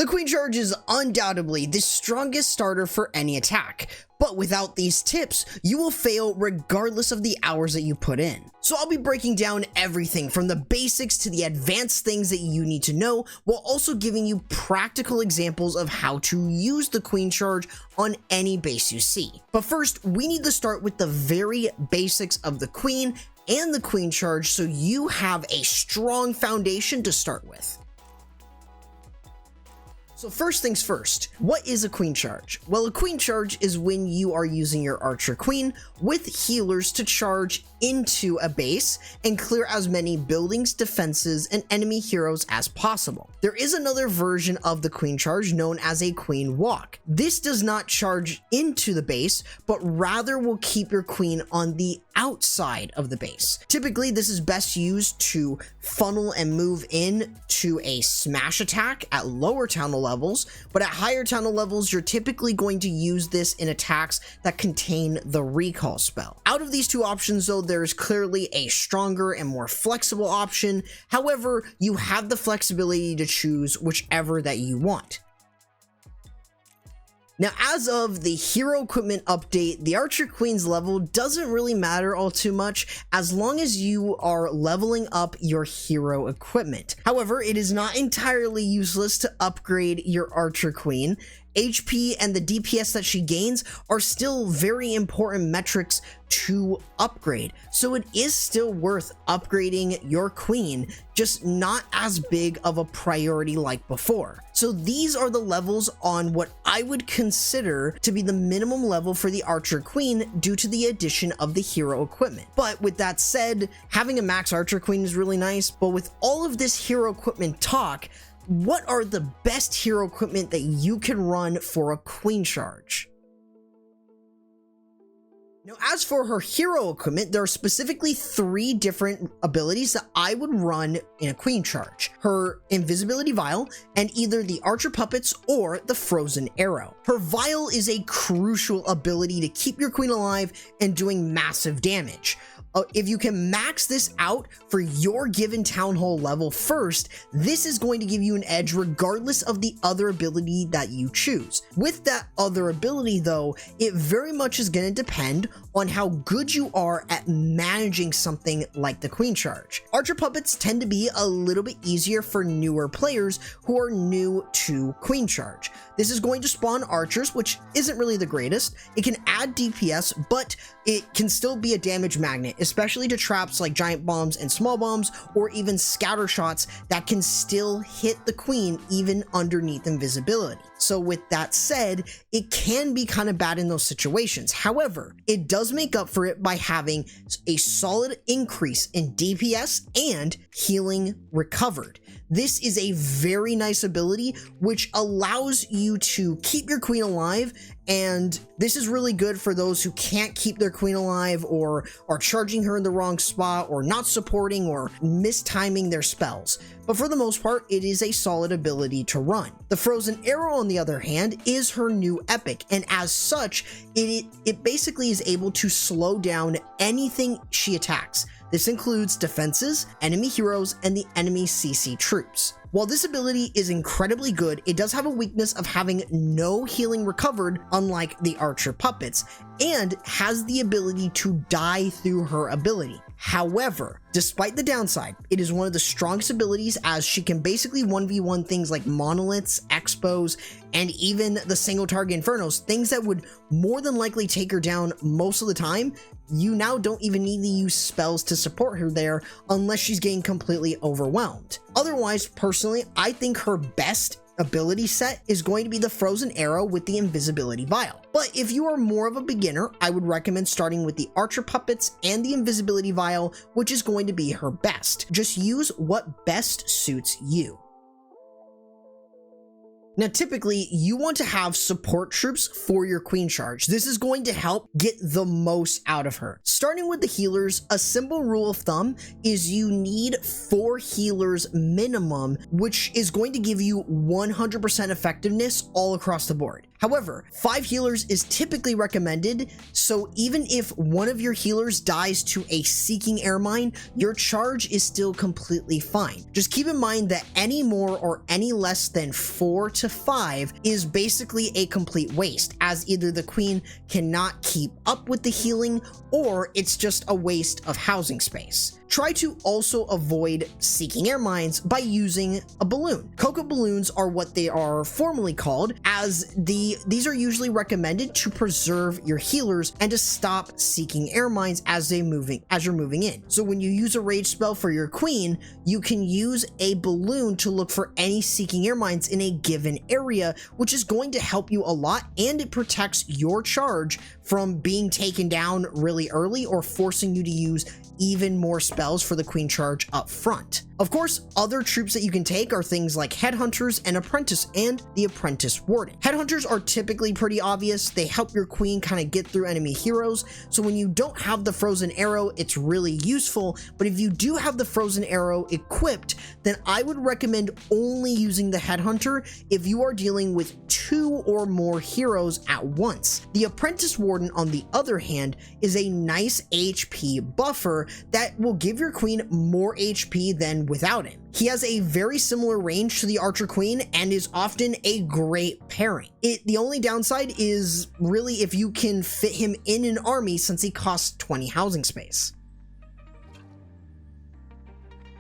The Queen Charge is undoubtedly the strongest starter for any attack, but without these tips, you will fail regardless of the hours that you put in. So I'll be breaking down everything from the basics to the advanced things that you need to know, while also giving you practical examples of how to use the Queen Charge on any base you see. But first, we need to start with the very basics of the Queen and the Queen Charge so you have a strong foundation to start with. So first things first, what is a Queen Charge? Well, a Queen Charge is when you are using your Archer Queen with healers to charge into a base and clear as many buildings, defenses, and enemy heroes as possible. There is another version of the Queen Charge known as a Queen Walk. This does not charge into the base, but rather will keep your queen on the outside of the base. Typically, this is best used to funnel and move in to a smash attack at lower tunnel levels, but at higher tunnel levels, you're typically going to use this in attacks that contain the recall spell. Out of these two options though, there is clearly a stronger and more flexible option. However, you have the flexibility to choose whichever that you want. Now, as of the hero equipment update, the Archer Queen's level doesn't really matter all too much as long as you are leveling up your hero equipment. However, it is not entirely useless to upgrade your Archer Queen. HP and the DPS that she gains are still very important metrics to upgrade, so it is still worth upgrading your queen, just not as big of a priority like before. So these are the levels on what I would consider to be the minimum level for the Archer Queen due to the addition of the hero equipment. But with that said, having a max Archer Queen is really nice, but with all of this hero equipment talk, what are the best hero equipment that you can run for a Queen Charge? Now, as for her hero equipment, there are specifically 3 different abilities that I would run in a Queen Charge. Her Invisibility Vial, and either the Archer Puppets or the Frozen Arrow. Her Vial is a crucial ability to keep your queen alive and doing massive damage. If you can max this out for your given Town Hall level first, this is going to give you an edge regardless of the other ability that you choose. With that other ability though, it very much is going to depend on how good you are at managing something like the Queen Charge. Archer Puppets tend to be a little bit easier for newer players who are new to Queen Charge. This is going to spawn archers, which isn't really the greatest. It can add DPS, but it can still be a damage magnet, especially to traps like giant bombs and small bombs, or even scatter shots that can still hit the queen even underneath invisibility. So with that said, it can be kind of bad in those situations. However, it does make up for it by having a solid increase in DPS and healing recovered. This is a very nice ability which allows you to keep your queen alive, and this is really good for those who can't keep their queen alive or are charging her in the wrong spot or not supporting or mistiming their spells. But for the most part, it is a solid ability to run. The Frozen Arrow, on the other hand, is her new epic, and as such, it basically is able to slow down anything she attacks. This includes defenses, enemy heroes, and the enemy CC troops. While this ability is incredibly good, it does have a weakness of having no healing recovered, unlike the Archer Puppets, and has the ability to die through her ability. However, despite the downside, it is one of the strongest abilities as she can basically 1v1 things like monoliths, expos, and even the single target infernos, things that would more than likely take her down most of the time. You now don't even need to use spells to support her there unless she's getting completely overwhelmed. Otherwise, personally, I think her best ability set is going to be the Frozen Arrow with the Invisibility Vial. But if you are more of a beginner, I would recommend starting with the Archer Puppets and the Invisibility Vial, which is going to be her best. Just use what best suits you. Now, typically, you want to have support troops for your Queen Charge. This is going to help get the most out of her. Starting with the healers, a simple rule of thumb is you need 4 healers minimum, which is going to give you 100% effectiveness all across the board. However, 5 healers is typically recommended, so even if one of your healers dies to a Seeking Air Mine, your charge is still completely fine. Just keep in mind that any more or any less than 4 to 5 is basically a complete waste, as either the queen cannot keep up with the healing or it's just a waste of housing space. Try to also avoid Seeking Air Mines by using a balloon. Cocoa balloons are what they are formally called, as these are usually recommended to preserve your healers and to stop Seeking Air Mines as you're moving in. So when you use a rage spell for your queen, you can use a balloon to look for any Seeking Air Mines in a given area, which is going to help you a lot, and it protects your charge from being taken down really early or forcing you to use even more spells for the queen charge up front. Of course, other troops that you can take are things like Headhunters and Apprentice and the Apprentice Warden. Headhunters are typically pretty obvious. They help your queen kind of get through enemy heroes, so when you don't have the Frozen Arrow, it's really useful, but if you do have the Frozen Arrow equipped, then I would recommend only using the Headhunter if you are dealing with 2 or more heroes at once. The Apprentice Warden, on the other hand, is a nice HP buffer that will give your queen more HP than without him. He has a very similar range to the Archer Queen and is often a great pairing. The only downside is really if you can fit him in an army, since he costs 20 housing space.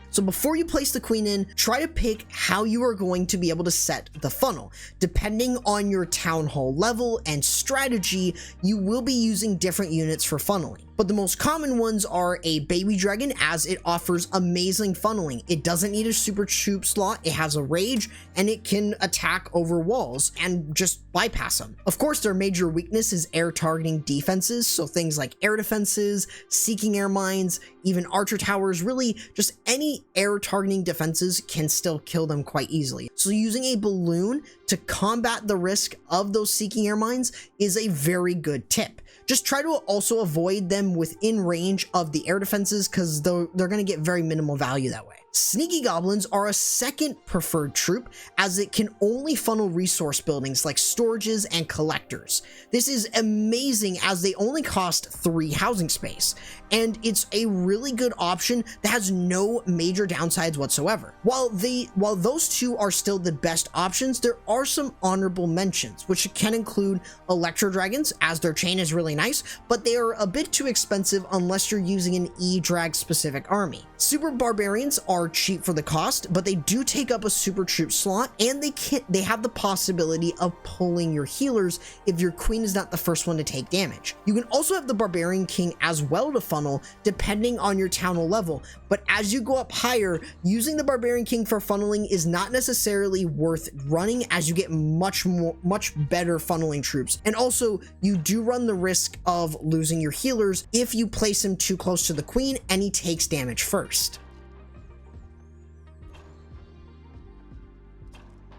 So before you place the queen in, try to pick how you are going to be able to set the funnel. Depending on your town hall level and strategy, you will be using different units for funneling. But the most common ones are a baby dragon, as it offers amazing funneling. It doesn't need a super troop slot, it has a rage, and it can attack over walls and just bypass them. Of course, their major weakness is air targeting defenses, so things like air defenses, Seeking Air Mines, even archer towers, really just any air targeting defenses can still kill them quite easily. So using a balloon to combat the risk of those Seeking Air Mines is a very good tip. Just try to also avoid them within range of the air defenses, because they're going to get very minimal value that way. Sneaky Goblins are a second preferred troop, as it can only funnel resource buildings like storages and collectors. This is amazing as they only cost 3 housing space, and it's a really good option that has no major downsides whatsoever. While those two are still the best options, there are some honorable mentions, which can include Electro Dragons, as their chain is really nice, but they are a bit too expensive unless you're using an E-Drag specific army. Super Barbarians are cheap for the cost, but they do take up a super troop slot, and they have the possibility of pulling your healers if your queen is not the first one to take damage. You can also have the Barbarian King as well to funnel, depending on your town hall level, but as you go up higher, using the Barbarian King for funneling is not necessarily worth running, as you get much better funneling troops, and also you do run the risk of losing your healers if you place him too close to the queen and he takes damage first.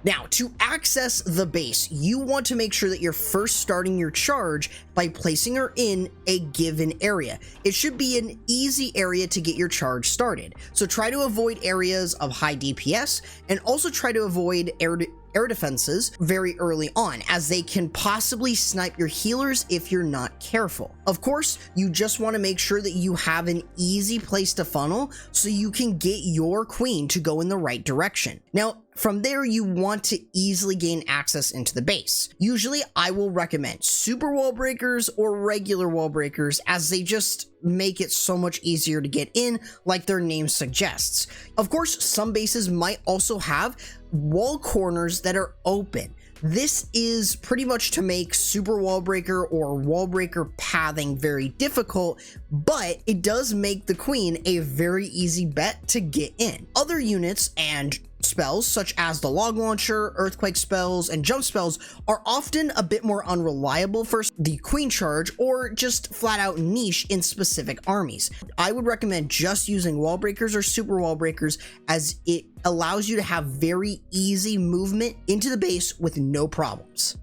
Now, to access the base, you want to make sure that you're first starting your charge by placing her in a given area. It should be an easy area to get your charge started. So try to avoid areas of high DPS, and also try to avoid air defenses very early on, as they can possibly snipe your healers if you're not careful. Of course, you just want to make sure that you have an easy place to funnel so you can get your queen to go in the right direction. Now, from there, you want to easily gain access into the base. Usually, I will recommend super wall breakers or regular wall breakers, as they just make it so much easier to get in, like their name suggests. Of course, some bases might also have wall corners that are open. This is pretty much to make super wall breaker or wall breaker pathing very difficult, but it does make the queen a very easy bet to get in. Other units and spells, such as the log launcher, earthquake spells, and jump spells, are often a bit more unreliable for the queen charge, or just flat out niche in specific armies. I would recommend just using wall breakers or super wall breakers, as it allows you to have very easy movement into the base with no problems.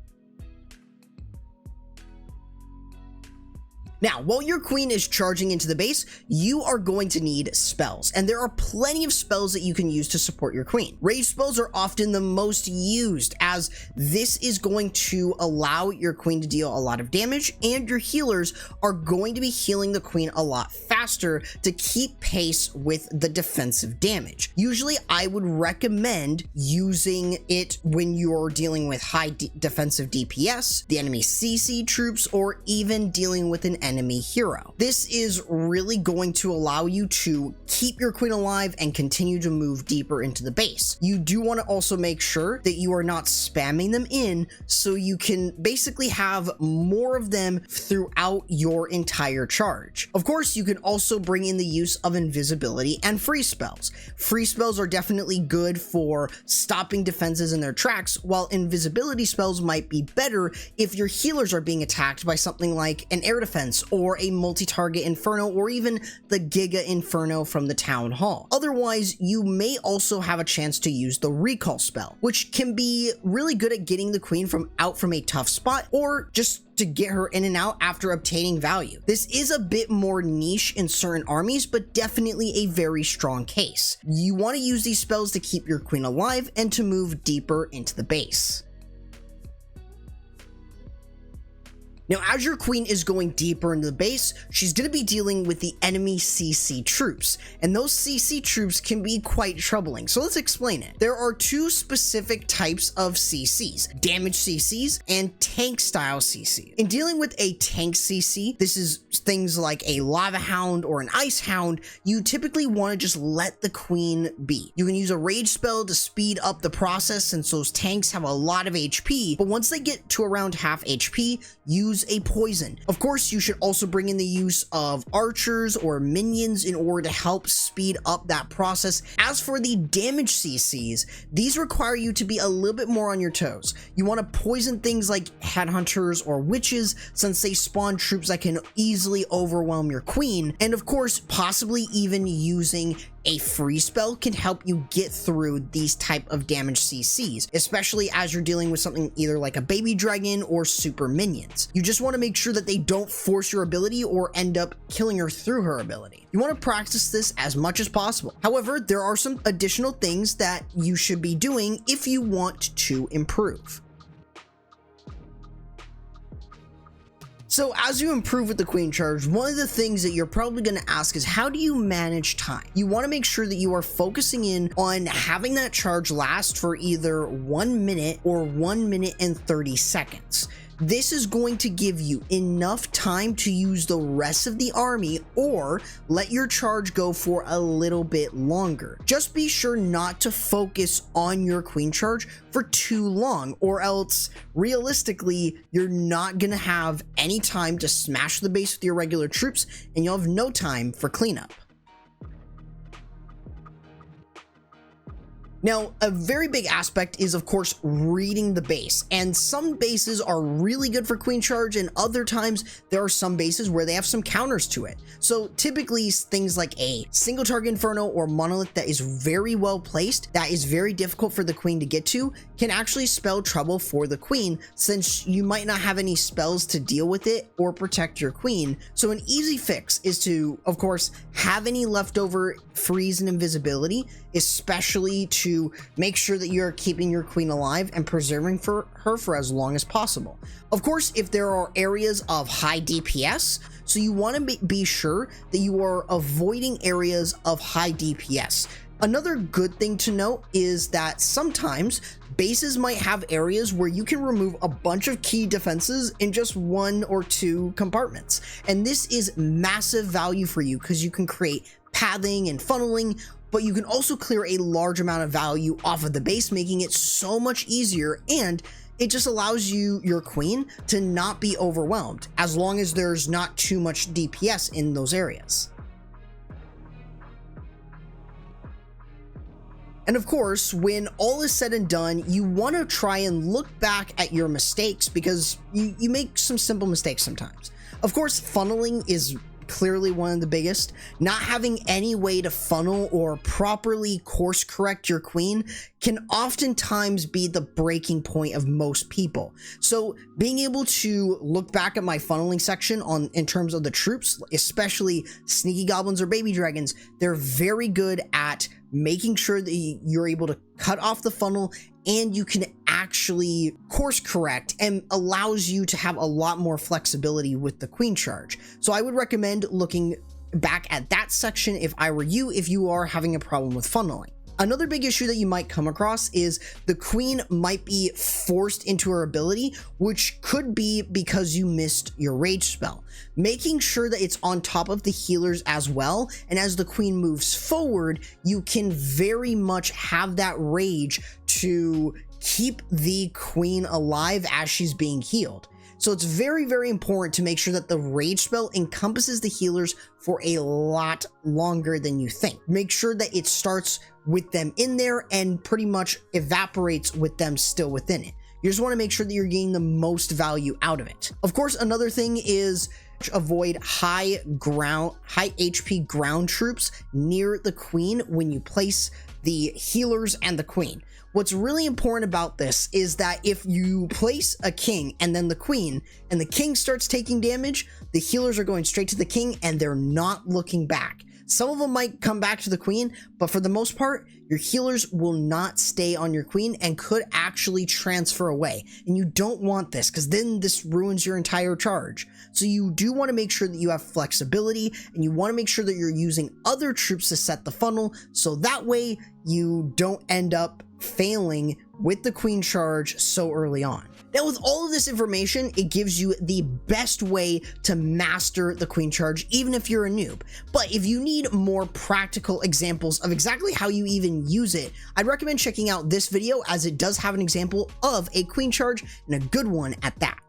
Now, while your queen is charging into the base, you are going to need spells, and there are plenty of spells that you can use to support your queen. Rage spells are often the most used, as this is going to allow your queen to deal a lot of damage, and your healers are going to be healing the queen a lot faster to keep pace with the defensive damage. Usually, I would recommend using it when you're dealing with high defensive DPS, the enemy CC troops, or even dealing with an enemy hero. This is really going to allow you to keep your queen alive and continue to move deeper into the base. You do want to also make sure that you are not spamming them in, so you can basically have more of them throughout your entire charge. Of course, you can also bring in the use of invisibility and free spells. Free spells are definitely good for stopping defenses in their tracks, while invisibility spells might be better if your healers are being attacked by something like an air defense or a multi-target inferno, or even the Giga Inferno from the Town Hall. Otherwise, you may also have a chance to use the recall spell, which can be really good at getting the queen out from a tough spot, or just to get her in and out after obtaining value. This is a bit more niche in certain armies, but definitely a very strong case. You want to use these spells to keep your queen alive and to move deeper into the base. Now, as your queen is going deeper into the base, she's going to be dealing with the enemy CC troops, and those CC troops can be quite troubling. So let's explain it. There are two specific types of CCs, damage CCs and tank style CC. In dealing with a tank CC, this is things like a lava hound or an ice hound, you typically want to just let the queen be. You can use a rage spell to speed up the process since those tanks have a lot of HP, but once they get to around half HP, use a poison. Of course, you should also bring in the use of archers or minions in order to help speed up that process. As for the damage CCs, these require you to be a little bit more on your toes. You want to poison things like headhunters or witches, since they spawn troops that can easily overwhelm your queen, and of course, possibly even using a free spell can help you get through these type of damage CCs, especially as you're dealing with something either like a baby dragon or super minions. You just want to make sure that they don't force your ability or end up killing her through her ability. You want to practice this as much as possible. However, there are some additional things that you should be doing if you want to improve. So as you improve with the queen charge, one of the things that you're probably going to ask is, how do you manage time? You want to make sure that you are focusing in on having that charge last for either 1 minute or 1 minute and 30 seconds. This is going to give you enough time to use the rest of the army or let your charge go for a little bit longer. Just be sure not to focus on your queen charge for too long, or else realistically you're not gonna have any time to smash the base with your regular troops and you'll have no time for cleanup. Now, a very big aspect is, of course, reading the base, and some bases are really good for queen charge, and other times there are some bases where they have some counters to it. So typically things like a single target inferno or monolith that is very well placed, that is very difficult for the queen to get to, can actually spell trouble for the queen, since you might not have any spells to deal with it or protect your queen. So an easy fix is to, of course, have any leftover freeze and invisibility, especially to make sure that you're keeping your queen alive and preserving her for as long as possible. Of course, if there are areas of high DPS, so you want to be sure that you are avoiding areas of high DPS. Another good thing to note is that sometimes bases might have areas where you can remove a bunch of key defenses in just 1 or 2 compartments. And this is massive value for you because you can create pathing and funneling, but you can also clear a large amount of value off of the base, making it so much easier, and it just allows your queen to not be overwhelmed as long as there's not too much DPS in those areas. And of course, when all is said and done, you want to try and look back at your mistakes, because you make some simple mistakes sometimes. Of course, funneling is clearly one of the biggest. Not having any way to funnel or properly course correct your queen can oftentimes be the breaking point of most people. So being able to look back at my funneling section in terms of the troops, especially sneaky goblins or baby dragons, they're very good at making sure that you're able to cut off the funnel and you can actually course correct, and allows you to have a lot more flexibility with the queen charge. So I would recommend looking back at that section if I were you, if you are having a problem with funneling. Another big issue that you might come across is the queen might be forced into her ability, which could be because you missed your rage spell. Making sure that it's on top of the healers as well, and as the queen moves forward, you can very much have that rage to keep the queen alive as she's being healed. So it's very, very important to make sure that the rage spell encompasses the healers for a lot longer than you think. Make sure that it starts with them in there and pretty much evaporates with them still within it. You just want to make sure that you're getting the most value out of it. Of course, another thing is avoid high HP ground troops near the queen when you place the healers and the queen. What's really important about this is that if you place a king and then the queen, and the king starts taking damage, the healers are going straight to the king and they're not looking back. Some of them might come back to the queen, but for the most part, your healers will not stay on your queen and could actually transfer away. And you don't want this, because then this ruins your entire charge. So you do want to make sure that you have flexibility, and you want to make sure that you're using other troops to set the funnel, so that way you don't end up failing with the queen charge so early on. Now, with all of this information, it gives you the best way to master the queen charge, even if you're a noob. But if you need more practical examples of exactly how you even use it, I'd recommend checking out this video, as it does have an example of a queen charge, and a good one at that.